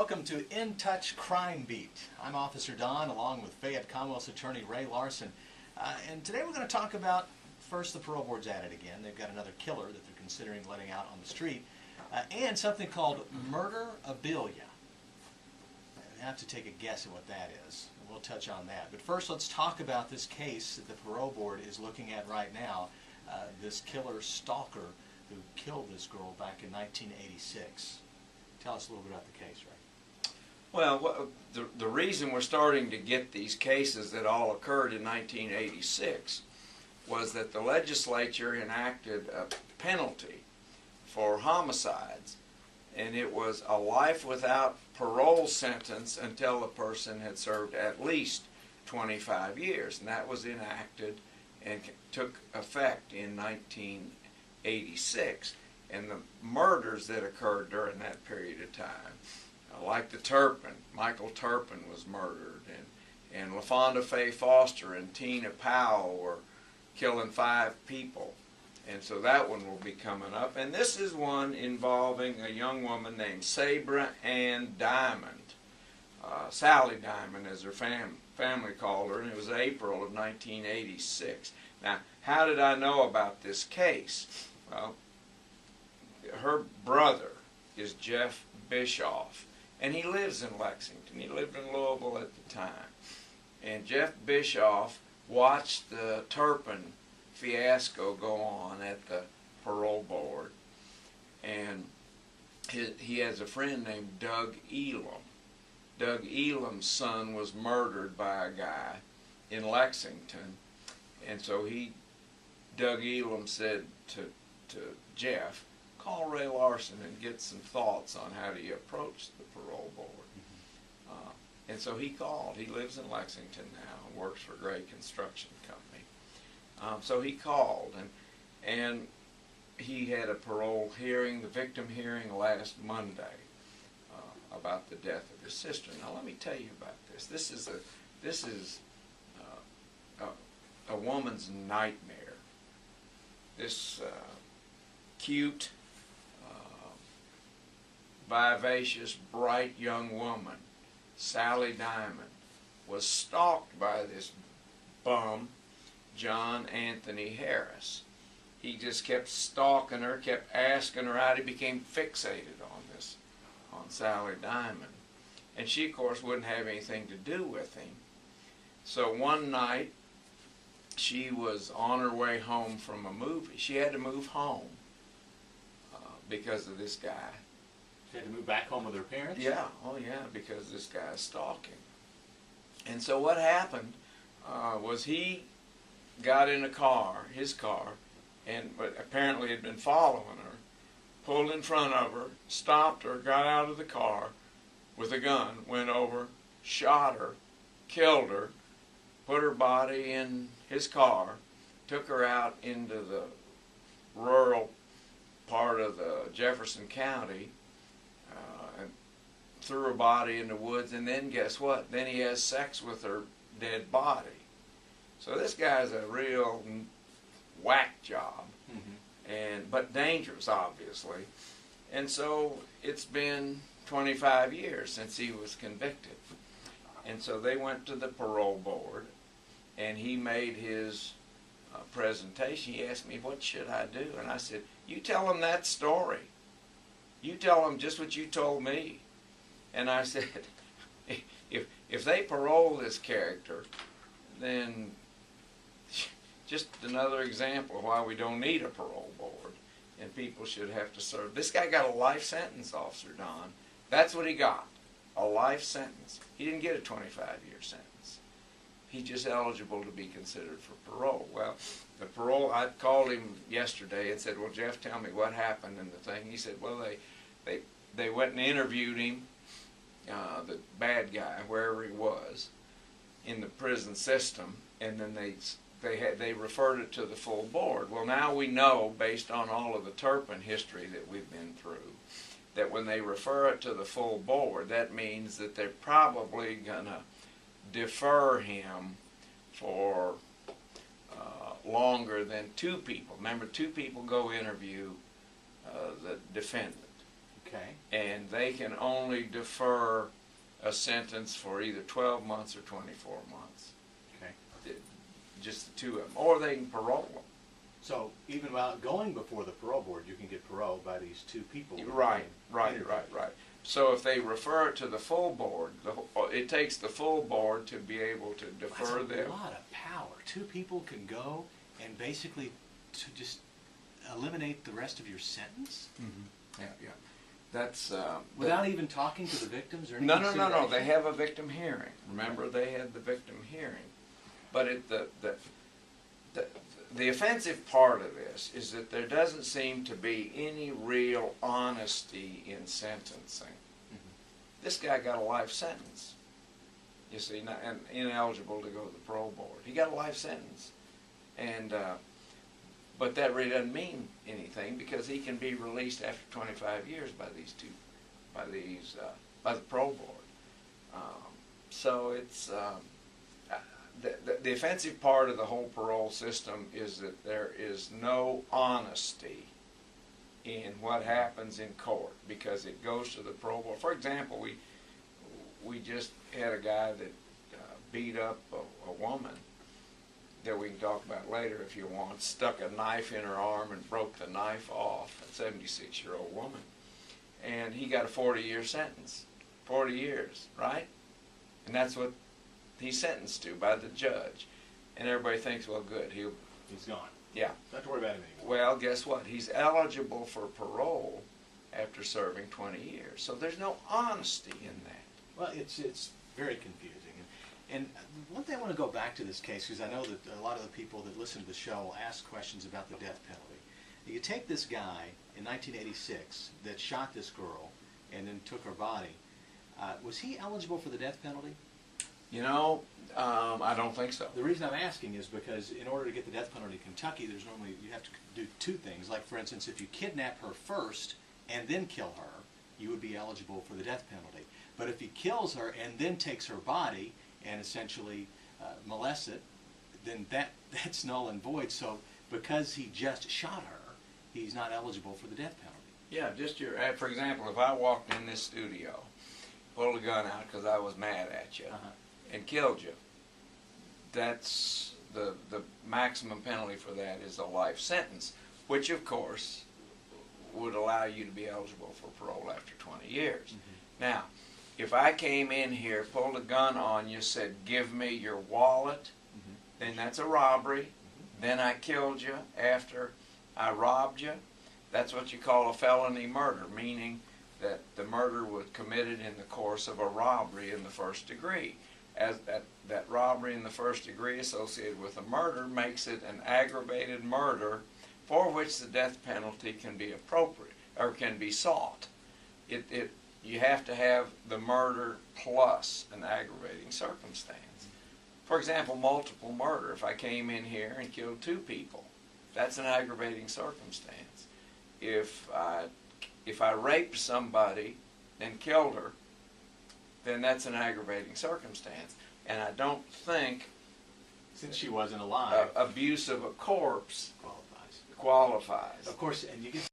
welcome to In Touch Crime Beat. I'm Officer Don, along with Fayette Commonwealth's attorney Ray Larson. And today we're going to talk about, first, the parole board's at it again. They've got another killer that they're considering letting out on the street, and something called murderabilia. You have to take a guess at what that is. We'll touch on that. But first, let's talk about this case that the parole board is looking at right now, this killer stalker who killed this girl back in 1986. Tell us a little bit about the case, Ray. Well, the reason we're starting to get these cases that all occurred in 1986 was that the legislature enacted a penalty for homicides, and it was a life without parole sentence until the person had served at least 25 years, and that was enacted and took effect in 1986. And the murders that occurred during that period of time, like the Turpin, Michael Turpin was murdered, and LaFonda Faye Foster and Tina Powell were killing 5 people. And so that one will be coming up. And this is one involving a young woman named Sabra Ann Diamond. Sally Diamond, as her family called her, and it was April of 1986. Now, how did I know about this case? Well, her brother is Jeff Bischoff, and he lives in Lexington. He lived in Louisville at the time. And Jeff Bischoff watched the Turpin fiasco go on at the parole board, and he has a friend named Doug Elam. Doug Elam's son was murdered by a guy in Lexington, and so Doug Elam said to Jeff, call Ray Larson and get some thoughts on how do you approach the parole board. And so he called. He lives in Lexington now and works for a great construction company. So he called, and he had a parole hearing, the victim hearing, last Monday about the death of his sister. Now let me tell you about this. This is a woman's nightmare. This cute, vivacious, bright young woman, Sally Diamond, was stalked by this bum, John Anthony Harris. He just kept stalking her, kept asking her out. He became fixated on Sally Diamond. And she, of course, wouldn't have anything to do with him. So one night, she was on her way home from a movie. She had to move home because of this guy. She had to move back home with her parents? Yeah, oh yeah, because this guy is stalking. And so what happened was he got in his car, and apparently had been following her, pulled in front of her, stopped her, got out of the car with a gun, went over, shot her, killed her, put her body in his car, took her out into the rural part of the Jefferson County, and threw her body in the woods, and then guess what? Then he has sex with her dead body. So this guy's a real whack job, but dangerous, obviously. And so it's been 25 years since he was convicted. And so they went to the parole board, and he made his presentation. He asked me, what should I do? And I said, you tell him that story. You tell him just what you told me. And I said, if they parole this character, then just another example of why we don't need a parole board, and people should have to serve. This guy got a life sentence, Officer Don. That's what he got, a life sentence. He didn't get a 25-year sentence. He's just eligible to be considered for parole. Well, the parole, I called him yesterday and said, well, Jeff, tell me what happened in the thing. He said, well, they went and interviewed him, the bad guy, wherever he was, in the prison system, and then they referred it to the full board. Well, now we know, based on all of the Turpin history that we've been through, that when they refer it to the full board, that means that they're probably going to defer him for longer than 2 people. Remember, 2 people go interview the defendant. Okay. Okay. And they can only defer a sentence for either 12 months or 24 months. Okay. Just the two of them. Or they can parole them. So even without going before the parole board, you can get paroled by these two people. Right. So if they refer it to the full board, it takes the full board to be able to defer them. That's a lot of power. Two people can go and basically to just eliminate the rest of your sentence? Mm-hmm. Yeah. That's without even talking to the victims or anything? No. They have a victim hearing. Remember, they had the victim hearing. But the offensive part of this is that there doesn't seem to be any real honesty in sentencing. Mm-hmm. This guy got a life sentence, you see, and ineligible to go to the parole board. He got a life sentence, and but that really doesn't mean anything because he can be released after 25 years by the parole board. So it's. The offensive part of the whole parole system is that there is no honesty in what happens in court because it goes to the parole board. For example, we just had a guy that beat up a woman that we can talk about later if you want, stuck a knife in her arm and broke the knife off, a 76-year-old woman. And he got a 40-year sentence. 40 years, right? And that's what he's sentenced to by the judge, and everybody thinks, well, good, he's gone. Yeah. Don't have to worry about him anymore. Well, guess what? He's eligible for parole after serving 20 years. So there's no honesty in that. Well, it's very confusing. And one thing I want to go back to this case, because I know that a lot of the people that listen to the show will ask questions about the death penalty. You take this guy in 1986 that shot this girl and then took her body. Was he eligible for the death penalty? You know, I don't think so. The reason I'm asking is because in order to get the death penalty in Kentucky, you have to do two things. Like, for instance, if you kidnap her first and then kill her, you would be eligible for the death penalty. But if he kills her and then takes her body and essentially molests it, then that's null and void. So because he just shot her, he's not eligible for the death penalty. Yeah, for example, if I walked in this studio, pulled a gun out because I was mad at you, and killed you, that's the maximum penalty for that is a life sentence, which of course would allow you to be eligible for parole after 20 years. Mm-hmm. Now, if I came in here, pulled a gun on you, said, give me your wallet, then that's a robbery. Then I killed you after I robbed you. That's what you call a felony murder, meaning that the murder was committed in the course of a robbery in the first degree. As that robbery in the first degree associated with a murder makes it an aggravated murder for which the death penalty can be appropriate or can be sought. You have to have the murder plus an aggravating circumstance. For example, multiple murder. If I came in here and killed two people, that's an aggravating circumstance. If I raped somebody and killed her, then that's an aggravating circumstance. And I don't think, since she wasn't alive, abuse of a corpse qualifies. Of course, and you get